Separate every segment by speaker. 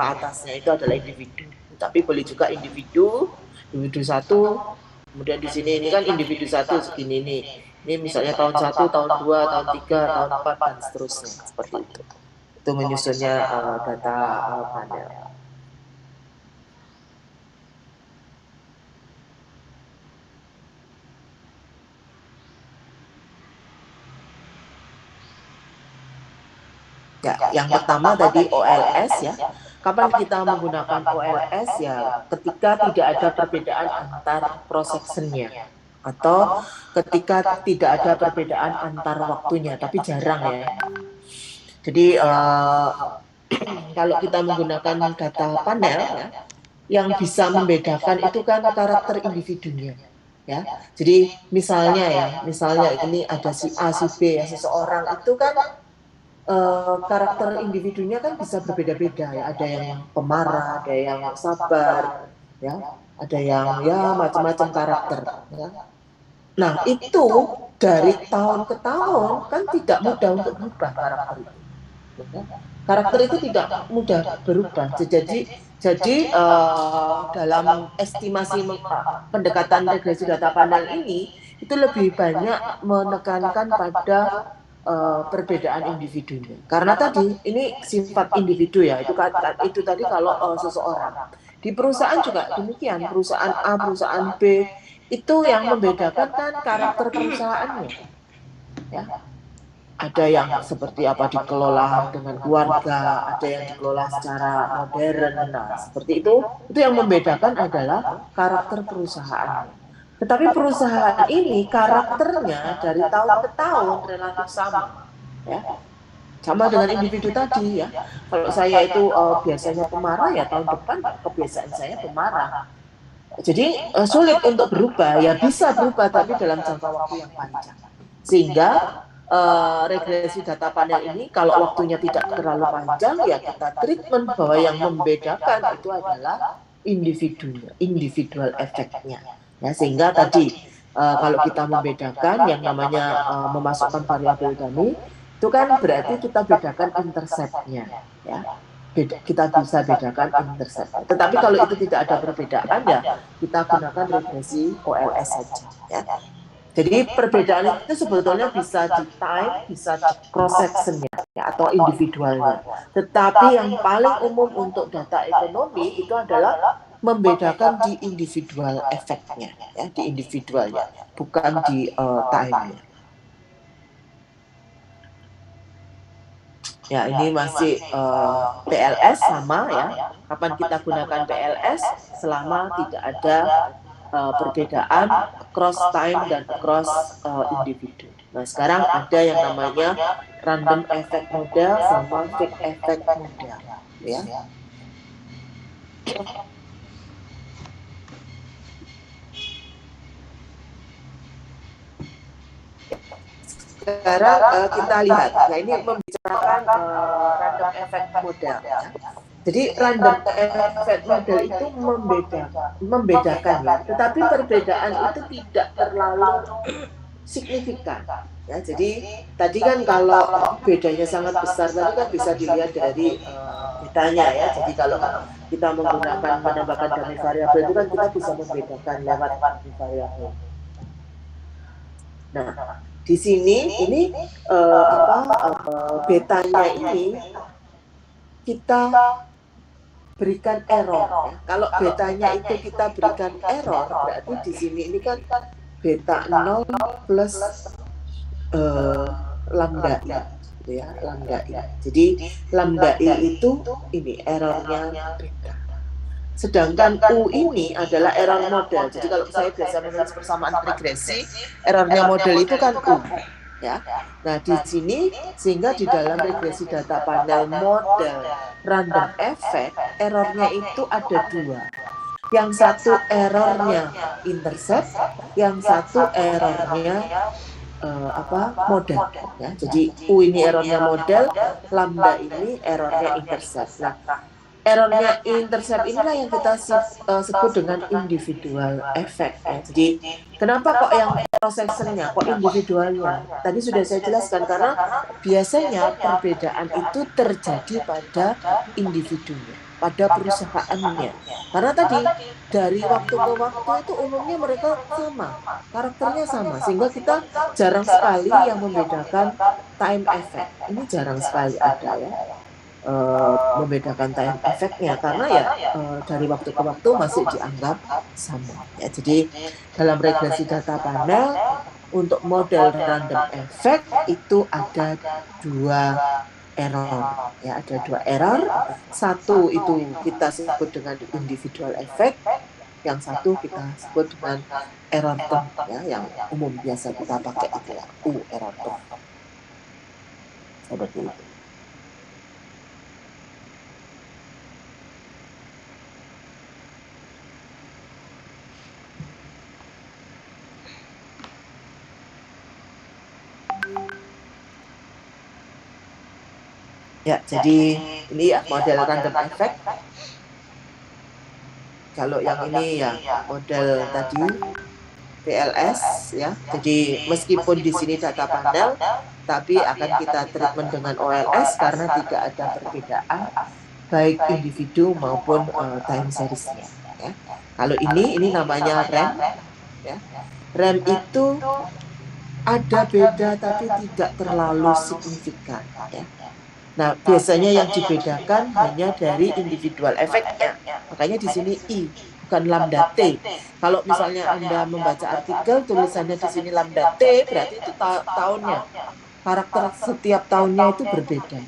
Speaker 1: atasnya itu adalah individu. Tapi boleh juga individu satu, kemudian di sini ini kan individu satu segini nih. Ini misalnya tahun 1, tahun 2, tahun 3, tahun 4 dan seterusnya seperti itu. Itu menyusunnya data panel. Ya, yang pertama tadi OLS ya. Kapan kita menggunakan OLS ya? Ketika tidak ada perbedaan antar prosesnya atau ketika tidak ada perbedaan antar waktunya, tapi jarang ya. Jadi kalau kita menggunakan data panel ya, yang bisa membedakan itu kan karakter individunya ya. Jadi misalnya ini ada si A si B ya, seseorang itu kan karakter individunya kan bisa berbeda-beda ya. Ada yang pemarah, ada yang sabar, ya, ada yang ya macam-macam karakter. Ya. Nah itu dari tahun ke tahun kan tidak mudah untuk berubah karakter itu. Ya. Karakter itu tidak mudah berubah. Jadi dalam estimasi pendekatan regresi data panel ini itu lebih banyak menekankan pada perbedaan individunya. Karena tadi ini sifat individu ya, itu tadi kalau seseorang. Di perusahaan juga demikian, perusahaan A, perusahaan B itu yang membedakan kan karakter perusahaannya. Ya. Ada yang seperti apa dikelola dengan keluarga, ada yang dikelola secara modern. Nah, seperti itu yang membedakan adalah karakter perusahaan. Tetapi perusahaan ini karakternya dari tahun ke tahun relatif sama, ya. Sama dengan individu tadi ya. Kalau saya itu biasanya pemarah ya tahun depan kebiasaan saya pemarah. Jadi sulit untuk berubah, ya bisa berubah tapi dalam jangka waktu yang panjang. Sehingga regresi data panel ini kalau waktunya tidak terlalu panjang ya kita treatment bahwa yang membedakan itu adalah individunya, individual efeknya. Ya, sehingga tadi kalau kita membedakan yang namanya memasukkan variabel dummy itu kan berarti kita bedakan interceptnya, ya. Kita bisa bedakan intercept. Tetapi kalau itu tidak ada perbedaan ya kita gunakan regresi OLS saja. Ya. Jadi perbedaan itu sebetulnya bisa di time, bisa di cross sectionnya ya, atau individualnya. Tetapi yang paling umum untuk data ekonomi itu adalah membedakan di individual efeknya, ya, di individualnya, bukan di time-nya. Ya, ini masih PLS sama ya. Kapan kita gunakan PLS? Selama tidak ada perbedaan across time dan across individu. Nah, sekarang ada yang namanya random effect model sama fake effect model, ya. Sekarang kita lihat, ya ini membicarakan random effect model. Ya. Jadi random effect model itu membedakan ya, tetapi perbedaan itu tidak terlalu signifikan. Ya, jadi tadi kan kalau bedanya sangat besar tadi kan bisa dilihat dari datanya ya. Jadi kalau kita menggunakan menambahkan dummy variabel itu kan kita bisa membedakan lewat dummy variabel. Nah, di sini ini betanya ini kita berikan error. Ya. Kalau betanya itu kita berikan error, berarti di sini ini kan beta 0 plus lambda i, gitu ya, lambda i. Jadi lambda i itu ini errornya beta. Sedangkan U ini adalah error model. Jadi kalau saya biasa menulis persamaan regresi, errornya model itu kan U. Ya. Nah, di sini sehingga di dalam regresi data panel model random effect, errornya itu ada dua. Yang satu errornya intercept, yang satu errornya model. Ya. Jadi U ini errornya model, lambda ini errornya intercept. Nah, errornya intercept inilah yang kita sebut dengan individual effect. Ya. Jadi kenapa kok yang cross-sectionnya, kok individualnya? Tadi sudah saya jelaskan karena biasanya perbedaan itu terjadi pada individunya. pada perusahaannya. Karena tadi dari waktu ke waktu itu umumnya mereka sama, karakternya sama, sehingga kita jarang sekali yang membedakan time effect. Ini jarang sekali ada ya, membedakan time effect-nya, karena ya dari waktu ke waktu masih dianggap sama. Ya, jadi dalam regresi data panel untuk model random effect itu ada dua error. Ya, ada dua error. Satu itu kita sebut dengan individual effect, yang satu kita sebut dengan error term, ya, yang umum biasa kita pakai itu ya, U error term. Seperti itu. Ya, jadi ini ya model random effect. Kalau yang ini ya model tadi PLS ya. Jadi meskipun di sini data panel, tapi akan kita treatment dengan OLS karena tidak ada perbedaan baik individu maupun time series-nya. Ya. Kalau ini namanya RAM. Ya. RAM itu ada beda tapi tidak terlalu signifikan. Ya. Nah, biasanya yang dibedakan hanya dari individual efeknya. Makanya di sini I, bukan lambda T. Kalau misalnya Anda membaca artikel, tulisannya di sini lambda T, berarti itu tahunnya. Karakter setiap tahunnya itu berbeda.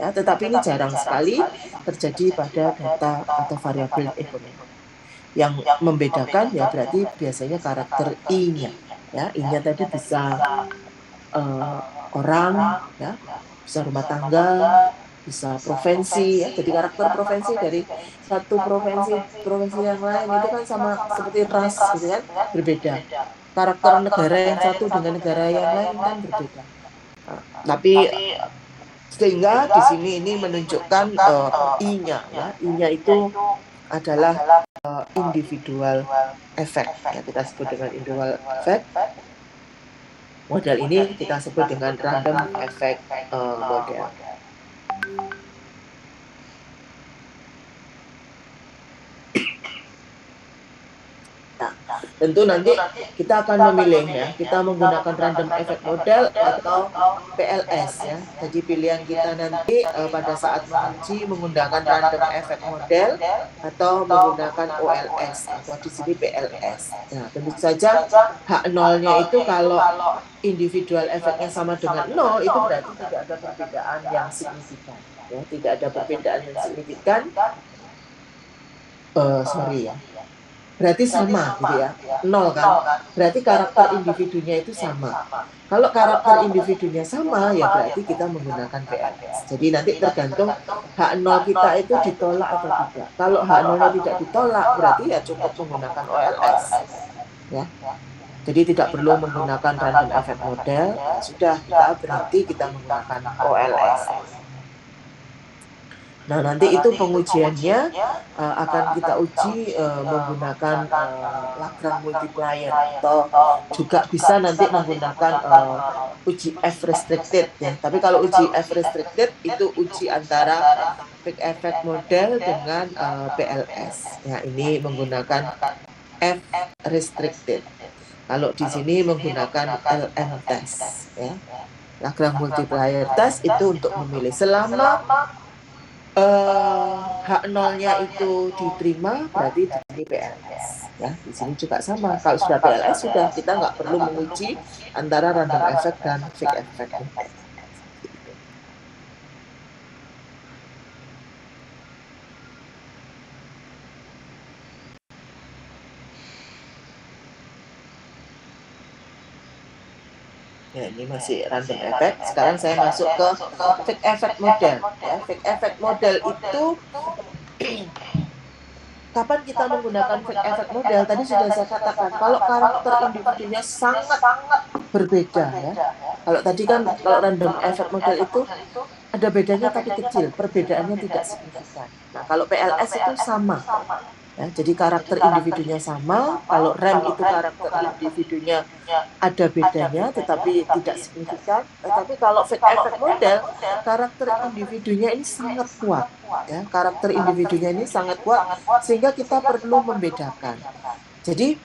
Speaker 1: Ya, tetapi ini jarang sekali terjadi pada data atau variabel ekonomi. Yang membedakan ya berarti biasanya karakter I-nya. Ya, I-nya tadi bisa orang, ya, bisa rumah tangga, bisa provinsi, ya. Jadi karakter provinsi dari satu provinsi yang lain itu kan sama seperti ras gitu kan, berbeda. Karakter negara yang satu dengan negara yang lain kan berbeda. Nah, tapi sehingga di sini ini menunjukkan I-nya, ya, I-nya itu adalah individual effect, ya, kita sebut dengan individual effect. Model ini kita sebut dengan random effect model. Nah, tentu nanti kita akan memilih ya, kita menggunakan random effect model atau PLS ya. Jadi pilihan kita nanti pada saat menguji menggunakan random effect model atau menggunakan OLS atau di sini PLS. Nah, tentu saja H0-nya itu kalau individual efeknya sama dengan 0 itu berarti tidak ada perbedaan yang signifikan. Ya, tidak ada perbedaan yang signifikan. Sorry ya. Berarti sama gitu ya, 0 kan, berarti karakter individunya itu sama. Kalau karakter individunya sama ya berarti kita menggunakan PLS. Jadi nanti tergantung H0 kita itu ditolak atau tidak. Kalau H0-nya tidak ditolak berarti ya cukup menggunakan OLS ya. Jadi tidak perlu menggunakan random effect model, ya sudah kita berhenti kita menggunakan OLS. Nah, nanti itu pengujiannya akan kita uji menggunakan Lagrange multiplier atau juga bisa nanti menggunakan uji F restricted ya. Tapi kalau uji F restricted itu uji antara fake effect model dengan PLS. Ya, ini menggunakan F restricted. Kalau di sini menggunakan LM test ya. Lagrange multiplier test itu untuk memilih selama H0-nya itu diterima berarti di sini PLS ya. Di sini juga sama. Kalau sudah PLS sudah kita nggak perlu menguji antara random effect dan fake effect. Ya, ini masih random effect. Sekarang saya masuk ke fake effect model. Ya, fake effect model itu kapan kita menggunakan fake effect model? Tadi sudah saya katakan, kalau karakter individunya sangat berbeda ya. Kalau tadi kan kalau random effect model itu ada bedanya tapi kecil, perbedaannya tidak signifikan. Nah, kalau PLS itu sama. Ya, jadi karakter individunya sama, kalau rem itu karakter individunya ada bedanya tetapi tidak signifikan. Tapi kalau fake effect model, karakter individunya ini sangat kuat. Ya, karakter individunya ini sangat kuat sehingga kita perlu membedakan. Jadi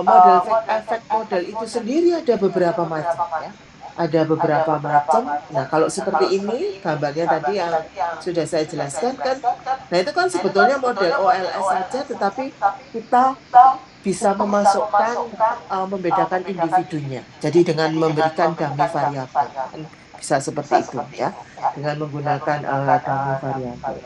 Speaker 1: model fake effect model itu sendiri ada beberapa macam ya. Ada beberapa macam. Nah, kalau seperti ini gambarnya tadi yang sudah saya jelaskan kan, nah itu kan sebetulnya model OLS saja tetapi kita bisa memasukkan membedakan individunya. Jadi dengan memberikan dummy variabel kan bisa seperti itu ya. Dengan menggunakan dummy variabel.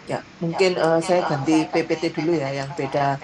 Speaker 1: Ya, mungkin saya ganti PPT dulu ya yang beda